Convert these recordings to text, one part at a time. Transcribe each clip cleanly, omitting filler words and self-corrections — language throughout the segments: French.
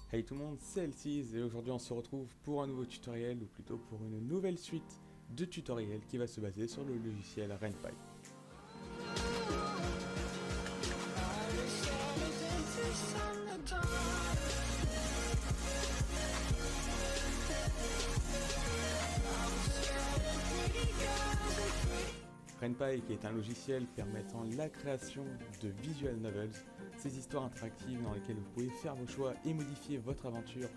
Hey tout le monde, c'est Elsis et aujourd'hui on se retrouve pour un nouveau tutoriel ou plutôt pour une nouvelle suite de tutoriels qui va se baser sur le logiciel RenPy. RenPy qui est un logiciel permettant la création de visual novels, ces histoires interactives dans lesquelles vous pouvez faire vos choix et modifier votre aventure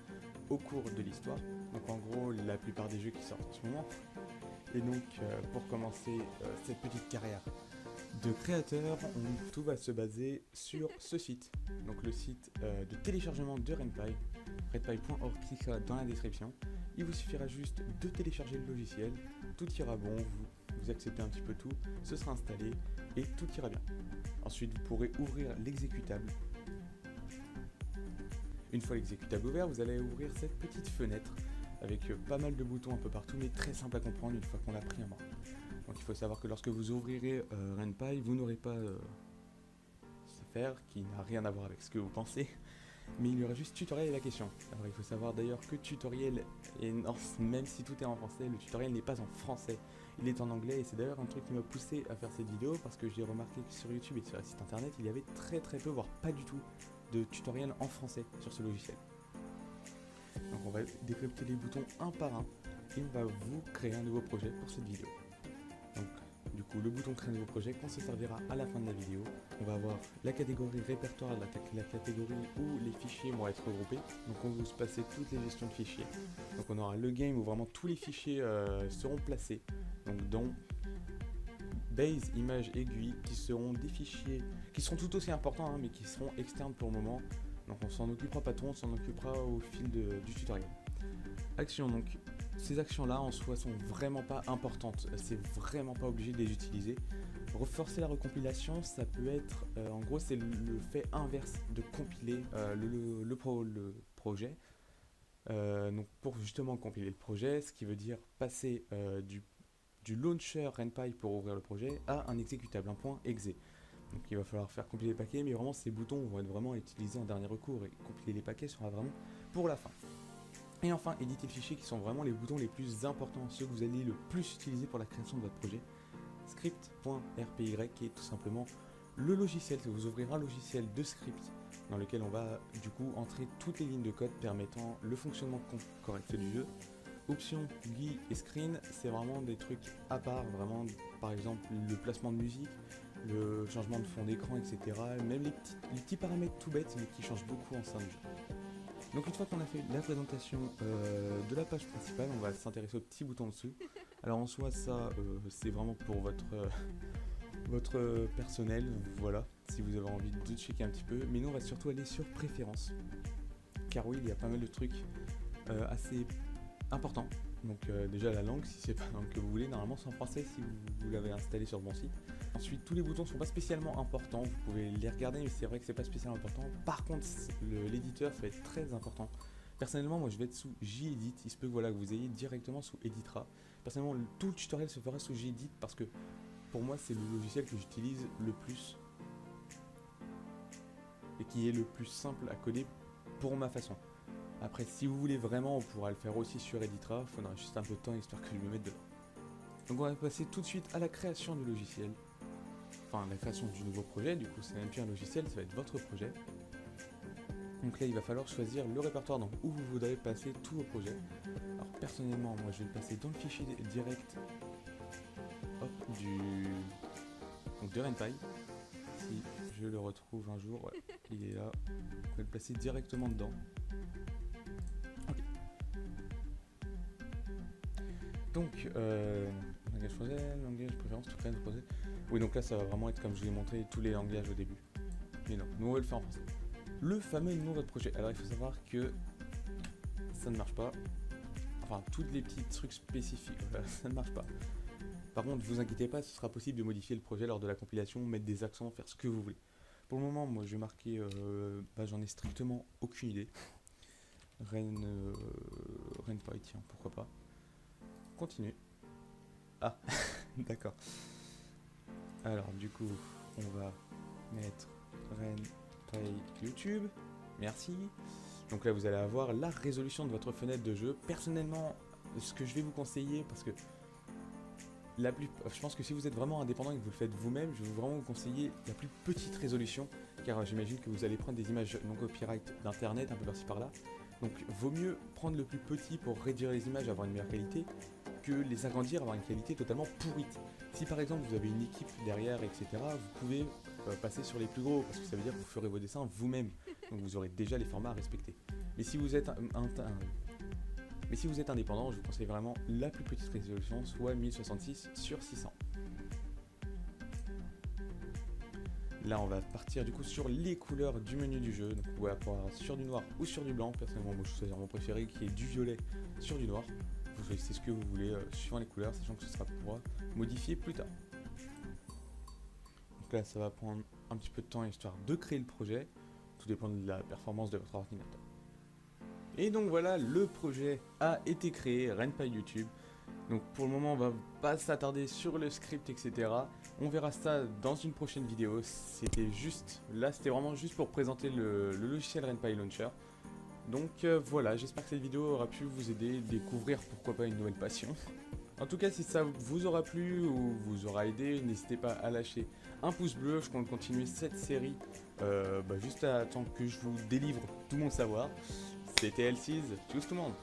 au cours de l'histoire. Donc en gros la plupart des jeux qui sortent en ce moment. Et donc pour commencer cette petite carrière de créateur, tout va se baser sur ce site. Donc le site de téléchargement de RenPy, renpy.org qui sera dans la description. Il vous suffira juste de télécharger le logiciel, tout ira bon, vous acceptez un petit peu tout, ce sera installé et tout ira bien. Ensuite vous pourrez ouvrir l'exécutable. Une fois l'exécutable ouvert, vous allez ouvrir cette petite fenêtre avec pas mal de boutons un peu partout, mais très simple à comprendre une fois qu'on l'a pris en main. Donc il faut savoir que lorsque vous ouvrirez RenPy, vous n'aurez pas ce faire qui n'a rien à voir avec ce que vous pensez, mais il y aura juste tutoriel et la question. Alors il faut savoir d'ailleurs que tutoriel, et non, même si tout est en français, le tutoriel n'est pas en français, il est en anglais et c'est d'ailleurs un truc qui m'a poussé à faire cette vidéo parce que j'ai remarqué que sur YouTube et sur le site internet, il y avait très peu, voire pas du tout, de tutoriel en français sur ce logiciel. Donc on va décrypter les boutons un par un et on va vous créer un nouveau projet pour cette vidéo. Donc du coup le bouton créer un nouveau projet qu'on se servira à la fin de la vidéo. On va avoir la catégorie répertoire, la catégorie où les fichiers vont être regroupés. Donc on va se passer toutes les gestions de fichiers. Donc on aura le game où vraiment tous les fichiers seront placés. Donc dont base, image, aiguille, qui seront des fichiers qui seront tout aussi importants mais qui seront externes pour le moment. Donc on s'en occupera pas trop, on s'en occupera au fil du tutoriel. Action, donc ces actions là en soi sont vraiment pas importantes, c'est vraiment pas obligé de les utiliser. Reforcer la recompilation, ça peut être, en gros c'est le fait inverse de compiler le projet. Donc pour justement compiler le projet, ce qui veut dire passer du launcher RenPy pour ouvrir le projet à un exécutable, un point exe. Donc il va falloir faire compiler les paquets, mais vraiment ces boutons vont être vraiment utilisés en dernier recours et compiler les paquets sera vraiment pour la fin. Et enfin, éditer le fichier qui sont vraiment les boutons les plus importants, ceux que vous allez le plus utiliser pour la création de votre projet. Script.rpy qui est tout simplement le logiciel, vous ouvrira un logiciel de script dans lequel on va du coup entrer toutes les lignes de code permettant le fonctionnement correct du jeu. Options, GUI et screen, c'est vraiment des trucs à part, vraiment par exemple le placement de musique, le changement de fond d'écran, etc. Même les petits paramètres tout bêtes mais qui changent beaucoup en sein de jeu. Donc une fois qu'on a fait la présentation de la page principale, on va s'intéresser aux petits boutons dessus. Alors en soi ça c'est vraiment pour votre personnel, voilà, si vous avez envie de checker un petit peu. Mais nous on va surtout aller sur préférences. Car oui, il y a pas mal de trucs assez importants. Donc déjà la langue, si c'est pas la langue que vous voulez, normalement c'est en français si vous l'avez installé sur le bon site. Ensuite, tous les boutons sont pas spécialement importants, vous pouvez les regarder, mais c'est vrai que c'est pas spécialement important. Par contre, l'éditeur, ça va être très important. Personnellement, moi je vais être sous Gedit, il se peut que, voilà, que vous ayez directement sous Editra. Personnellement, tout le tutoriel se fera sous Gedit parce que pour moi c'est le logiciel que j'utilise le plus et qui est le plus simple à coder pour ma façon. Après, si vous voulez vraiment, on pourra le faire aussi sur Editra, il faudra juste un peu de temps histoire que je me mette dedans. Donc on va passer tout de suite à la création du logiciel. Enfin, la création du nouveau projet, du coup c'est même plus un logiciel, ça va être votre projet. Donc là il va falloir choisir le répertoire donc, où vous voudrez passer tous vos projets. Alors personnellement, moi je vais le passer dans le fichier direct de RenPy. Si je le retrouve un jour, ouais, il est là. Vous pouvez le placer directement dedans. Ok. Donc, langage projet, langage préférence, tout créer un projet. Oui, donc là ça va vraiment être comme je vous ai montré tous les langages au début. Mais non, nous on va le faire en français. Le fameux nom de votre projet. Alors il faut savoir que ça ne marche pas. Enfin, tous les petits trucs spécifiques, ça ne marche pas. Par contre, ne vous inquiétez pas, ce sera possible de modifier le projet lors de la compilation, mettre des accents, faire ce que vous voulez. Pour le moment, moi je vais marquer, j'en ai strictement aucune idée. RenPy, tiens, pourquoi pas. Continue. Ah, d'accord. Alors du coup, on va mettre RenPy YouTube. Merci. Donc là vous allez avoir la résolution de votre fenêtre de jeu. Personnellement, ce que je vais vous conseiller, parce que je pense que si vous êtes vraiment indépendant et que vous le faites vous-même, je vais vraiment vous conseiller la plus petite résolution, car j'imagine que vous allez prendre des images non copyright d'internet un peu par-ci par-là. Donc vaut mieux prendre le plus petit pour réduire les images, avoir une meilleure qualité, que les agrandir, avoir une qualité totalement pourrite. Si par exemple vous avez une équipe derrière, etc., vous pouvez passer sur les plus gros, parce que ça veut dire que vous ferez vos dessins vous-même. Donc vous aurez déjà les formats à respecter. Mais si vous êtes indépendant, je vous conseille vraiment la plus petite résolution, soit 1066 sur 600. Là, on va partir du coup sur les couleurs du menu du jeu. Donc, on va pouvoir sur du noir ou sur du blanc. Personnellement, moi, je choisis mon préféré qui est du violet sur du noir. Vous choisissez ce que vous voulez suivant les couleurs, sachant que ce sera pour modifier plus tard. Donc là, ça va prendre un petit peu de temps histoire de créer le projet. Tout dépend de la performance de votre ordinateur. Et donc voilà, le projet a été créé, Ren'Py YouTube. Donc pour le moment, on va pas s'attarder sur le script, etc. On verra ça dans une prochaine vidéo. C'était vraiment juste pour présenter le logiciel Ren'Py Launcher. Donc voilà, j'espère que cette vidéo aura pu vous aider à découvrir pourquoi pas une nouvelle passion. En tout cas, si ça vous aura plu ou vous aura aidé, n'hésitez pas à lâcher un pouce bleu. Je compte continuer cette série juste à temps que je vous délivre tout mon savoir. C'était Elsiz, tchuss tout le monde.